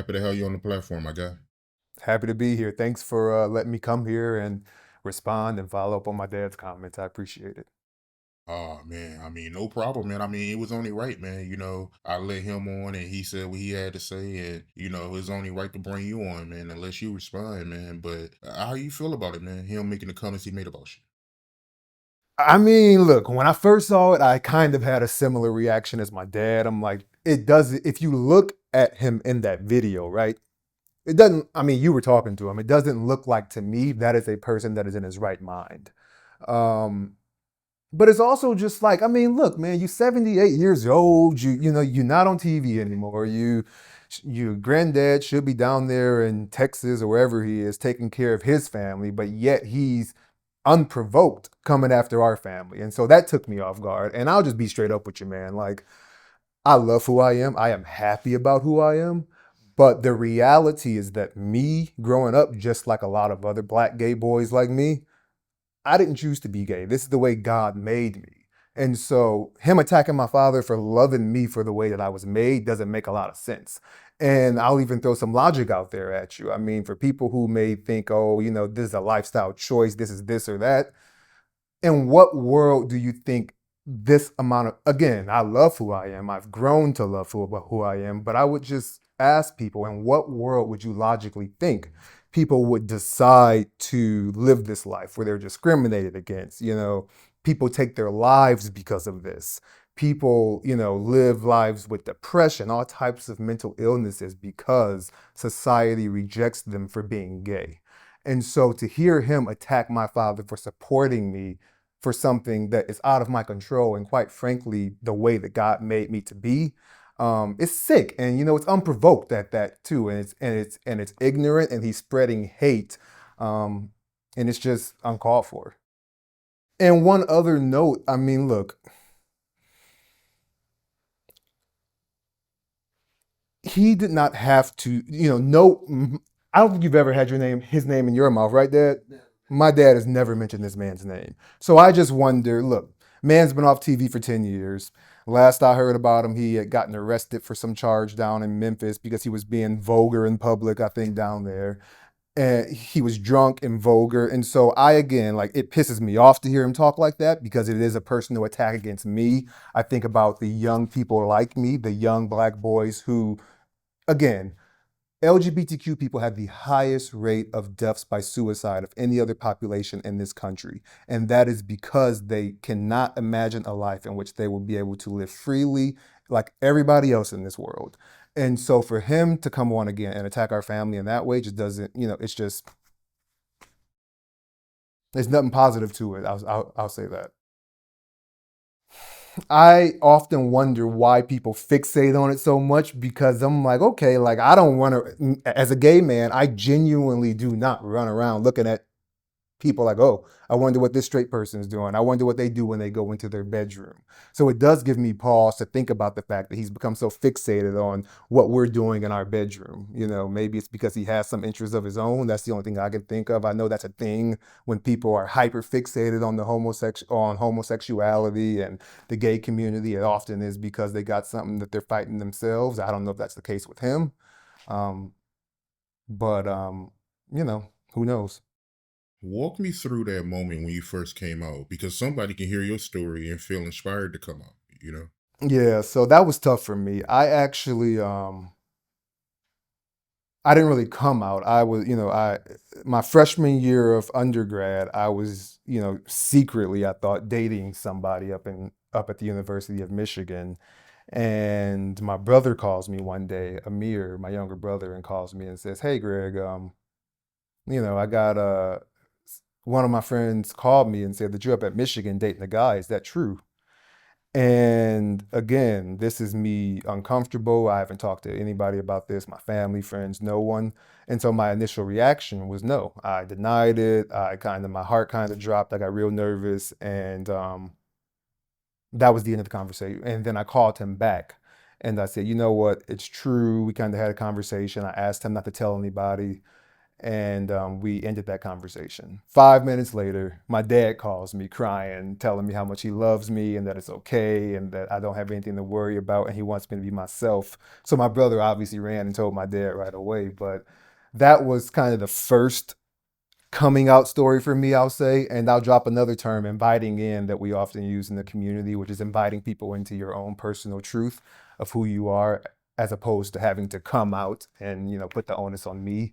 Happy to have you on the platform, my guy. Happy to be here. Thanks for letting me come here and respond and follow up on my dad's comments. I appreciate it. Oh man, no problem, man. It was only right, man. I let him on and he said what he had to say, and it's only right to bring you on, man, unless you respond, man. But how you feel about it, man? Him making the comments he made about you. I mean, look, when I first saw it, I kind of had a similar reaction as my dad. I'm like, it does, if you look at him in that video, right? It doesn't, I mean, you were talking to him. It doesn't look like to me that is a person that is in his right mind. Um, but it's also just like, I mean, look, man, you're 78 years old. You're not on TV anymore. Your granddad should be down there in Texas or wherever he is taking care of his family, but yet he's unprovoked coming after our family. And so that took me off guard. And I'll just be straight up with you, man. Like, I love who I am. I am happy about who I am. But the reality is that me growing up, just like a lot of other black gay boys like me, I didn't choose to be gay. This is the way God made me. And so him attacking my father for loving me for the way that I was made doesn't make a lot of sense. And I'll even throw some logic out there at you. I mean, for people who may think, oh, this is a lifestyle choice, this is this or that. In what world do you think this amount of, again, I love who I am. I've grown to love who I am, but I would just ask people, in what world would you logically think people would decide to live this life where they're discriminated against? People take their lives because of this. People, live lives with depression, all types of mental illnesses because society rejects them for being gay. And so to hear him attack my father for supporting me for something that is out of my control and quite frankly, the way that God made me to be, it's sick. And it's unprovoked at that too. And it's ignorant and he's spreading hate. Um, and it's just uncalled for. And one other note, I mean, look, he did not have to, no, I don't think you've ever had his name in your mouth, right, Dad? My dad has never mentioned this man's name. So I just wonder, look, man's been off TV for 10 years. Last I heard about him, he had gotten arrested for some charge down in Memphis because he was being vulgar in public, I think, down there. And he was drunk and vulgar. And so again, like, it pisses me off to hear him talk like that because it is a personal attack against me. I think about the young people like me, the young black boys who, again, LGBTQ people have the highest rate of deaths by suicide of any other population in this country. And that is because they cannot imagine a life in which they will be able to live freely like everybody else in this world. And so for him to come on again and attack our family in that way just doesn't, it's just, there's nothing positive to it. I'll say that. I often wonder why people fixate on it so much because I'm like, okay, like I don't want to, as a gay man, I genuinely do not run around looking at people like, oh, I wonder what this straight person is doing. I wonder what they do when they go into their bedroom. So it does give me pause to think about the fact that he's become so fixated on what we're doing in our bedroom. Maybe it's because he has some interests of his own. That's the only thing I can think of. I know that's a thing when people are hyper fixated on homosexuality and the gay community. It often is because they got something that they're fighting themselves. I don't know if that's the case with him. Um, but who knows? Walk me through that moment when you first came out, because somebody can hear your story and feel inspired to come out. Yeah, so that was tough for me. I didn't really come out. I was, my freshman year of undergrad, I was, secretly, I thought, dating somebody up at the University of Michigan. And my brother calls me one day, Amir, my younger brother, and calls me and says, "Hey, Greg, I got one of my friends called me and said that you're up at Michigan dating a guy. Is that true?" And again, this is me uncomfortable. I haven't talked to anybody about this, my family, friends, no one. And so my initial reaction was no. I denied it. My heart kind of dropped. I got real nervous. And that was the end of the conversation. And then I called him back and I said, you know what? It's true. We kind of had a conversation. I asked him not to tell anybody. And we ended that conversation. 5 minutes later, my dad calls me crying, telling me how much he loves me and that it's okay and that I don't have anything to worry about and he wants me to be myself. So my brother obviously ran and told my dad right away. But that was kind of the first coming out story for me, I'll say. And I'll drop another term, inviting in, that we often use in the community, which is inviting people into your own personal truth of who you are, as opposed to having to come out and, put the onus on me.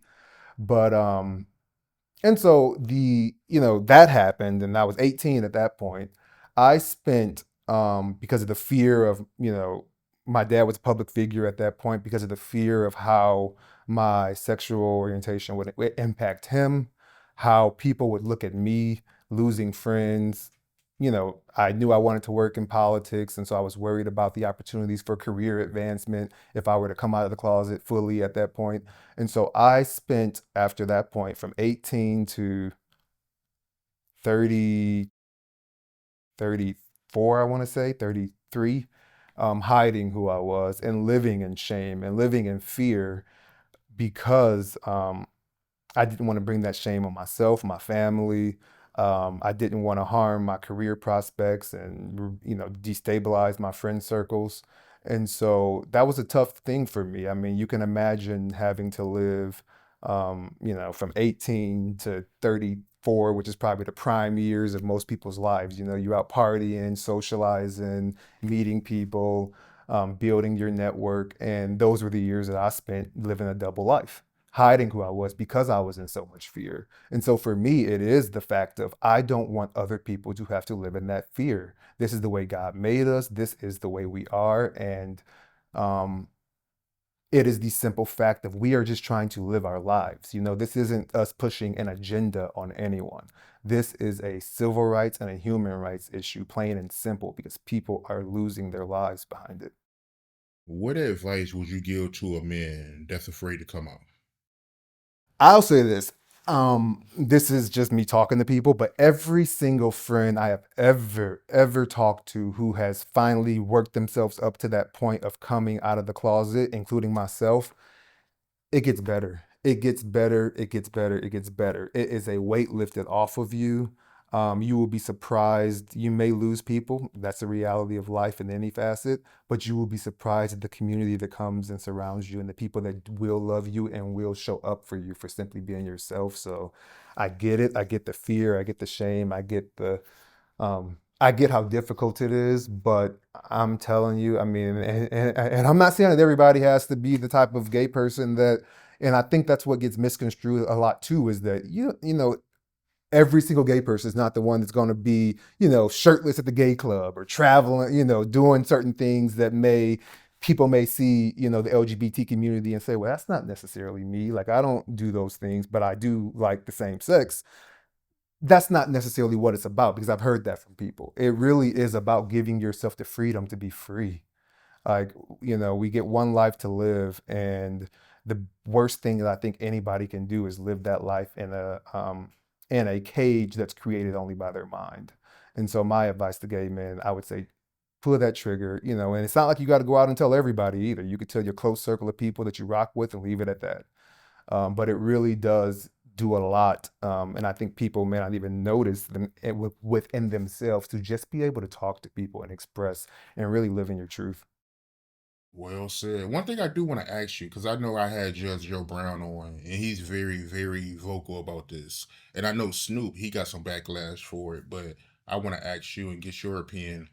But and so that happened, and I was 18 at that point. I spent, because of the fear of, my dad was a public figure at that point, because of the fear of how my sexual orientation would impact him, how people would look at me, losing friends. I knew I wanted to work in politics, and so I was worried about the opportunities for career advancement if I were to come out of the closet fully at that point. And so I spent, after that point, from 18 to 30, 34, I want to say, 33, hiding who I was and living in shame and living in fear, because I didn't want to bring that shame on myself, my family. I didn't want to harm my career prospects and, destabilize my friend circles. And so that was a tough thing for me. I mean, you can imagine having to live, from 18 to 34, which is probably the prime years of most people's lives. You're out partying, socializing, meeting people, building your network. And those were the years that I spent living a double life, hiding who I was because I was in so much fear. And so for me, it is the fact of, I don't want other people to have to live in that fear. This is the way God made us. This is the way we are. And um, it is the simple fact of, we are just trying to live our lives. This isn't us pushing an agenda on anyone. This is a civil rights and a human rights issue, plain and simple, because people are losing their lives behind it. What advice would you give to a man that's afraid to come out? I'll say this. This is just me talking to people, but every single friend I have ever talked to who has finally worked themselves up to that point of coming out of the closet, including myself, it gets better. It gets better. It gets better. It gets better. It is a weight lifted off of you. You will be surprised. You may lose people. That's the reality of life in any facet, but you will be surprised at the community that comes and surrounds you and the people that will love you and will show up for you for simply being yourself. So I get it. I get the fear. I get the shame. I get how difficult it is, but I'm telling you, I mean, and I'm not saying that everybody has to be the type of gay person that, and I think that's what gets misconstrued a lot too, is that every single gay person is not the one that's going to be, shirtless at the gay club or traveling, doing certain things that people may see, the LGBT community and say, well, that's not necessarily me. Like, I don't do those things, but I do like the same sex. That's not necessarily what it's about, because I've heard that from people. It really is about giving yourself the freedom to be free. Like, we get one life to live, and the worst thing that I think anybody can do is live that life in a cage that's created only by their mind. And so my advice to gay men, I would say, pull that trigger, and it's not like you got to go out and tell everybody either. You could tell your close circle of people that you rock with and leave it at that. But it really does do a lot. And I think people may not even notice them within themselves, to just be able to talk to people and express and really live in your truth. Well said. One thing I do want to ask you, because I know I had Judge Joe Brown on, and he's very, very vocal about this. And I know Snoop, he got some backlash for it, but I want to ask you and get your opinion.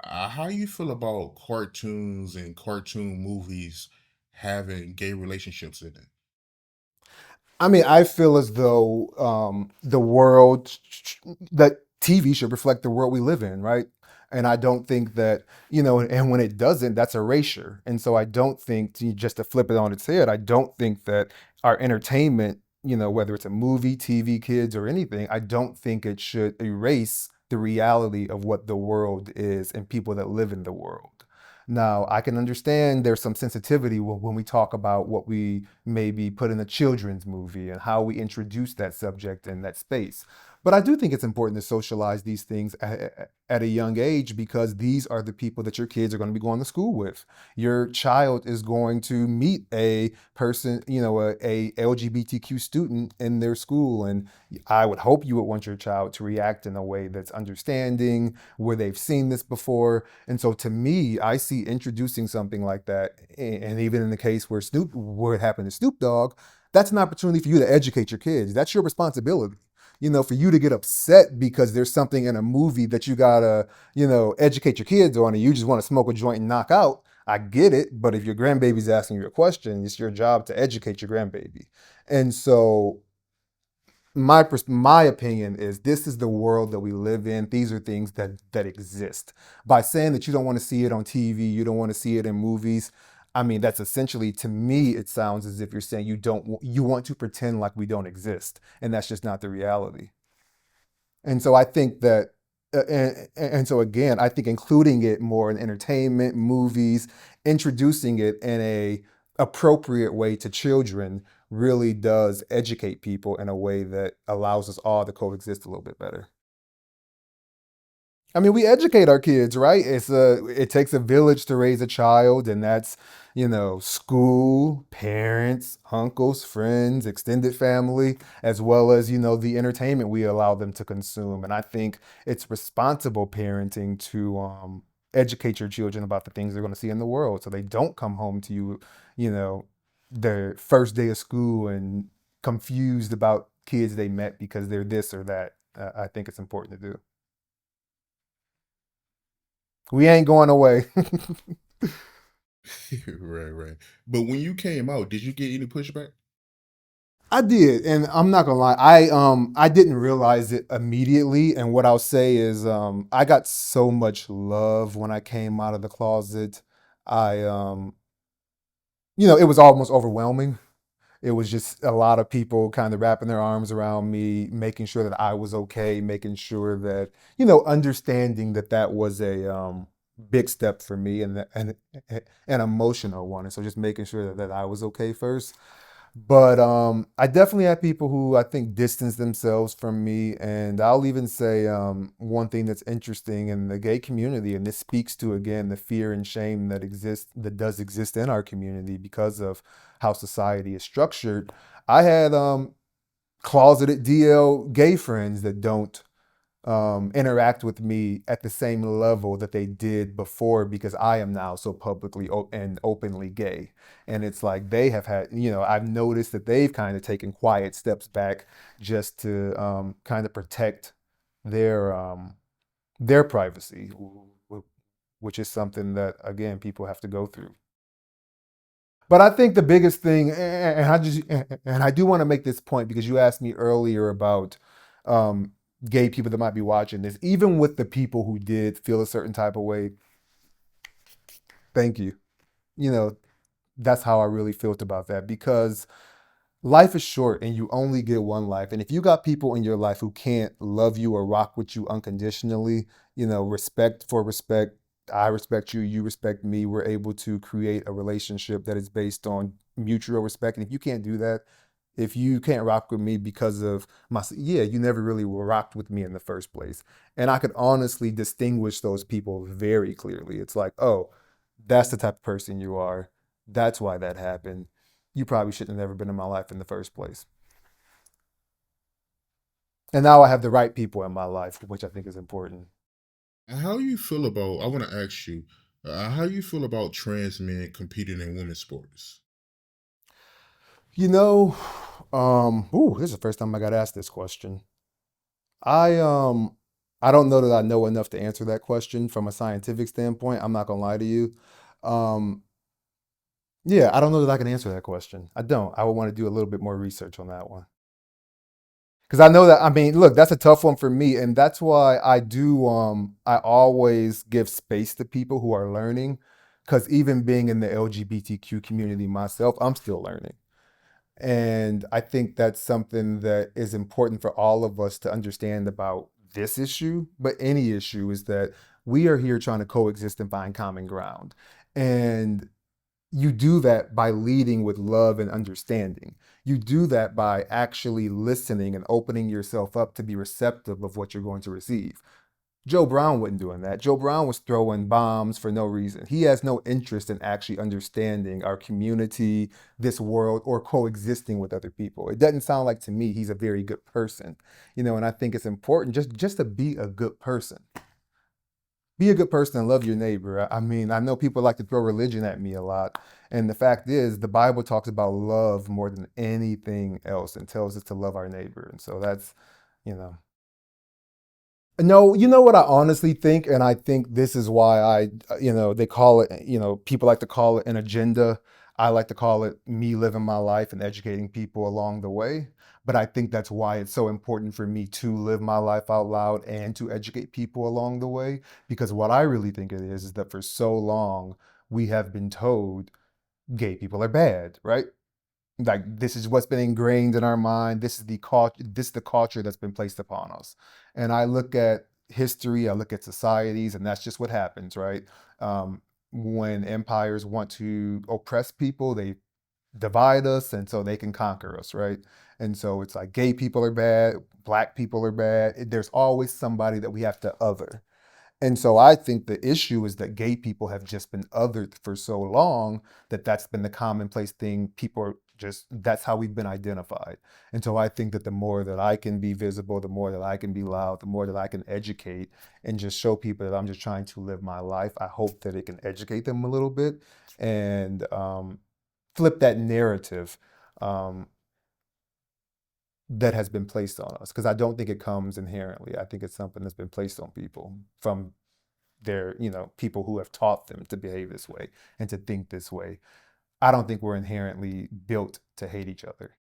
How you feel about cartoons and cartoon movies having gay relationships in it? I mean, I feel as though the world, that TV should reflect the world we live in, right? And I don't think that, and when it doesn't, that's erasure. And so I don't think, just to flip it on its head, I don't think that our entertainment, whether it's a movie, TV, kids, or anything, I don't think it should erase the reality of what the world is and people that live in the world. Now, I can understand there's some sensitivity when we talk about what we maybe put in a children's movie and how we introduce that subject in that space. But I do think it's important to socialize these things at a young age because these are the people that your kids are going to be going to school with. Your child is going to meet a person, a LGBTQ student in their school. And I would hope you would want your child to react in a way that's understanding, where they've seen this before. And so to me, I see introducing something like that, and even in the case where it happened to Snoop Dogg, that's an opportunity for you to educate your kids. That's your responsibility, for you to get upset because there's something in a movie that you gotta, educate your kids on, and you just want to smoke a joint and knock out. I get it, but if your grandbaby's asking you a question, it's your job to educate your grandbaby. And so my opinion is this is the world that we live in. These are things that exist. By saying that you don't want to see it on TV, you don't want to see it in movies, I mean that's essentially, to me, it sounds as if you're saying you want to pretend like we don't exist, and that's just not the reality. And so I think that, and so again, I think including it more in entertainment, movies, introducing it in a appropriate way to children really does educate people in a way that allows us all to coexist a little bit better. I mean, we educate our kids, right? It takes a village to raise a child, and that's, school, parents, uncles, friends, extended family, as well as, the entertainment we allow them to consume. And I think it's responsible parenting to educate your children about the things they're going to see in the world so they don't come home to you, you know, their first day of school and confused about kids they met because they're this or that. I think it's important to do. We ain't going away. Right, right. But when you came out, did you get any pushback? I did, and I'm not gonna lie. I didn't realize it immediately, and what I'll say is I got so much love when I came out of the closet. I it was almost overwhelming. It was just a lot of people kind of wrapping their arms around me, making sure that I was okay, making sure that, understanding that that was a big step for me, and an emotional one. And so just making sure that I was okay first. But I definitely had people who I think distanced themselves from me. And I'll even say one thing that's interesting in the gay community, and this speaks to, again, the fear and shame that does exist in our community because of how society is structured. I had closeted DL gay friends that don't interact with me at the same level that they did before because I am now so publicly and openly gay. And it's like they have had, I've noticed that they've kind of taken quiet steps back just to kind of protect their um, their privacy, which is something that, again, people have to go through. But I think the biggest thing, and I do want to make this point because you asked me earlier about um, gay people that might be watching this. Even with the people who did feel a certain type of way, thank you. You know, that's how I really felt about that because life is short and you only get one life. And if you got people in your life who can't love you or rock with you unconditionally, respect for respect, I respect you, you respect me, we're able to create a relationship that is based on mutual respect. And if you can't do that, if you can't rock with me because of yeah, you never really rocked with me in the first place. And I could honestly distinguish those people very clearly. It's like, oh, that's the type of person you are. That's why that happened. You probably shouldn't have ever been in my life in the first place. And now I have the right people in my life, which I think is important. How you feel about? I want to ask you, how you feel about trans men competing in women's sports? You know, this is the first time I got asked this question. I um I don't know that I know enough to answer that question from a scientific standpoint. I'm not gonna lie to you. Um, yeah, I don't know that I can answer that question. I don't. I would want to do a little bit more research on that one. Because I know that, I mean, look, that's a tough one for me. And that's why I always give space to people who are learning. Because even being in the LGBTQ community myself, I'm still learning. And I think that's something that is important for all of us to understand about this issue, but any issue, is that we are here trying to coexist and find common ground. And You do that by leading with love and understanding. You do that by actually listening and opening yourself up to be receptive of what you're going to receive. Joe Brown wasn't doing that. Joe Brown was throwing bombs for no reason. He has no interest in actually understanding our community, this world, or coexisting with other people. It doesn't sound like to me he's a very good person, and I think it's important just to be a good person. Be a good person and love your neighbor. I mean, I know people like to throw religion at me a lot. And the fact is, the Bible talks about love more than anything else and tells us to love our neighbor. And so that's, you know, no, you know what I honestly think, and I think this is why they call it, people like to call it an agenda. I like to call it me living my life and educating people along the way. But I think that's why it's so important for me to live my life out loud and to educate people along the way. Because what I really think it is that for so long we have been told gay people are bad, right? Like this is what's been ingrained in our mind. This is the culture that's been placed upon us. And I look at history, I look at societies, and that's just what happens, right? um, when empires want to oppress people, they divide us and so they can conquer us, right? And so it's like gay people are bad, black people are bad. There's always somebody that we have to other. And so I think the issue is that gay people have just been othered for so long that that's been the commonplace thing. People are just, that's how we've been identified. And so I think that the more that I can be visible, the more that I can be loud, the more that I can educate and just show people that I'm just trying to live my life, I hope that it can educate them a little bit and flip that narrative um, that has been placed on us. Because I don't think it comes inherently. I think it's something that's been placed on people from they're people who have taught them to behave this way and to think this way. I don't think we're inherently built to hate each other.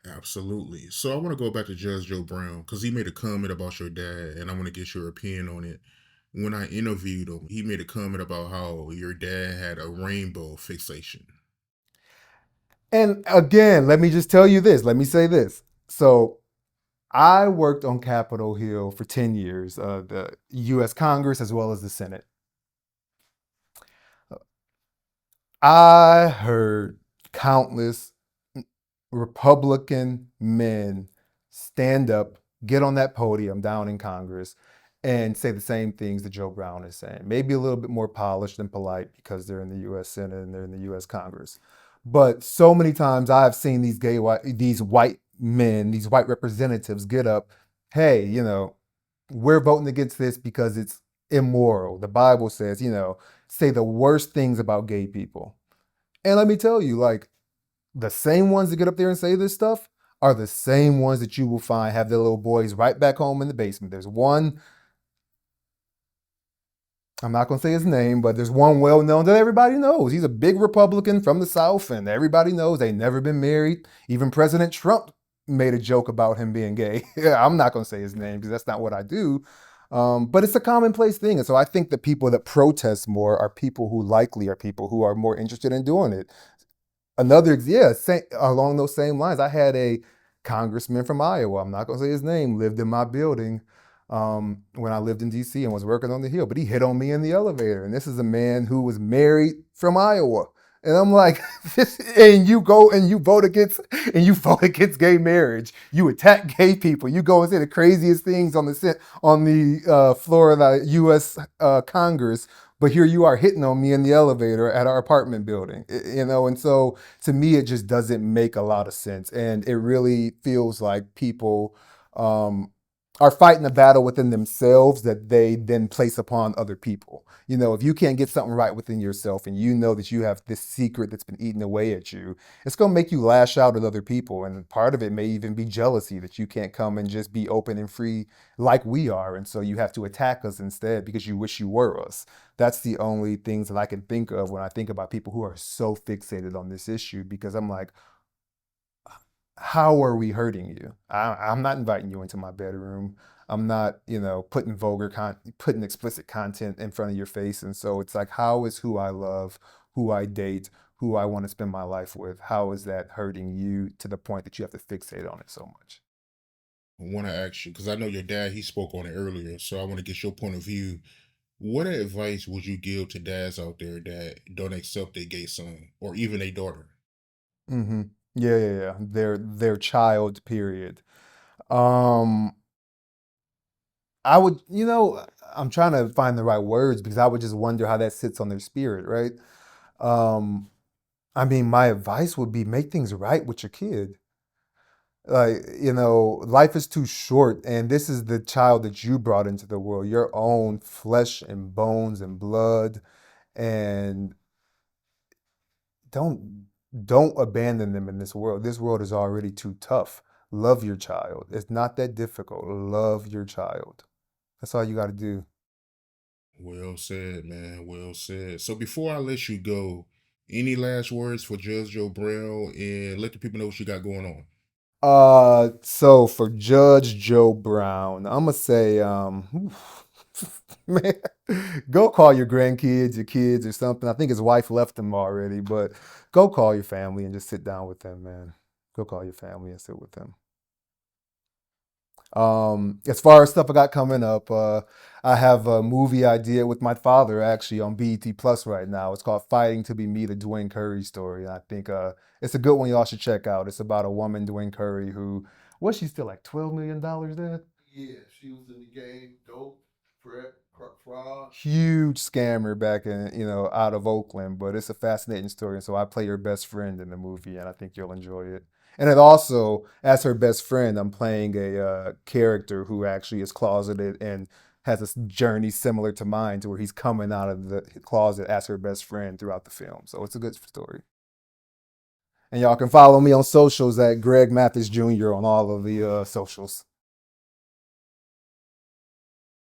Absolutely. So I want to go back to Judge Joe Brown because he made a comment about your dad, and I want to get your opinion on it. When I interviewed him, he made a comment about how your dad had a rainbow fixation. And again, let me just tell you this. Let me say this. So I worked on Capitol Hill for 10 years, the US Congress as well as the Senate. I heard countless Republican men stand up, get on that podium down in Congress, and say the same things that Joe Brown is saying. Maybe a little bit more polished and polite because they're in the U.S. Senate and they're in the U.S. Congress. But so many times I've seen these white men, these white representatives get up, hey, we're voting against this because it's immoral. The Bible says, say the worst things about gay people. And let me tell you, like, the same ones that get up there and say this stuff are the same ones that you will find have their little boys right back home in the basement. There's one, I'm not going to say his name, but there's one well known that everybody knows. He's a big Republican from the South, and everybody knows they never been married. Even President Trump made a joke about him being gay. Yeah, I'm not going to say his name because that's not what I do. But it's a commonplace thing. And so I think the people that protest more are people who likely are people who are more interested in doing it. Along those same lines, I had a congressman from Iowa. I'm not gonna say his name. Lived in my building when I lived in D.C. and was working on the Hill, but he hit on me in the elevator. And this is a man who was married from Iowa. And I'm like, and you go and you vote against gay marriage. You attack gay people. You go and say the craziest things on the floor of the U.S. Congress. But here you are hitting on me in the elevator at our apartment building, And so to me, it just doesn't make a lot of sense, and it really feels like people um, are fighting a battle within themselves that they then place upon other people. If you can't get something right within yourself and you know that you have this secret that's been eating away at you, it's going to make you lash out at other people. And part of it may even be jealousy that you can't come and just be open and free like we are. And so you have to attack us instead because you wish you were us. That's the only things that I can think of when I think about people who are so fixated on this issue because I'm like, how are we hurting you? I'm not inviting you into my bedroom. I'm not, putting explicit content in front of your face. And so it's like, how is who I love, who I date, who I want to spend my life with, how is that hurting you to the point that you have to fixate on it so much? I want to ask you because I know your dad, he spoke on it earlier. So I want to get your point of view. What advice would you give to dads out there that don't accept their gay son or even a daughter? Hmm. Yeah, yeah, yeah. Their child, period. Um, I would, I'm trying to find the right words because I would just wonder how that sits on their spirit, right? Um, I mean, my advice would be make things right with your kid. Like, life is too short, and this is the child that you brought into the world, your own flesh and bones and blood, and don't don't abandon them in this world. This world is already too tough. Love your child. It's not that difficult. Love your child. That's all you got to do. Well said, man. Well said. So before I let you go, any last words for Judge Joe Brown and let the people know what you got going on? So for Judge Joe Brown, I'm gonna say, man, go call your grandkids, your kids, or something. I think his wife left him already, but go call your family and just sit down with them, man. Go call your family and sit with them. As far as stuff I got coming up, I have a movie idea with my father actually on BET Plus right now. It's called Fighting to Be Me, the Dwayne Curry story. And I think it's a good one y'all should check out. It's about a woman, Dwayne Curry, who was she still like $12 million, Dad? Yeah, she was in the game, dope, fraud. Huge scammer back in, out of Oakland, but it's a fascinating story. And so I play her best friend in the movie, and I think you'll enjoy it. And it also, as her best friend, I'm playing a character who actually is closeted and has a journey similar to mine, to where he's coming out of the closet as her best friend throughout the film. So it's a good story. And y'all can follow me on socials at Greg Mathis Jr. on all of the socials.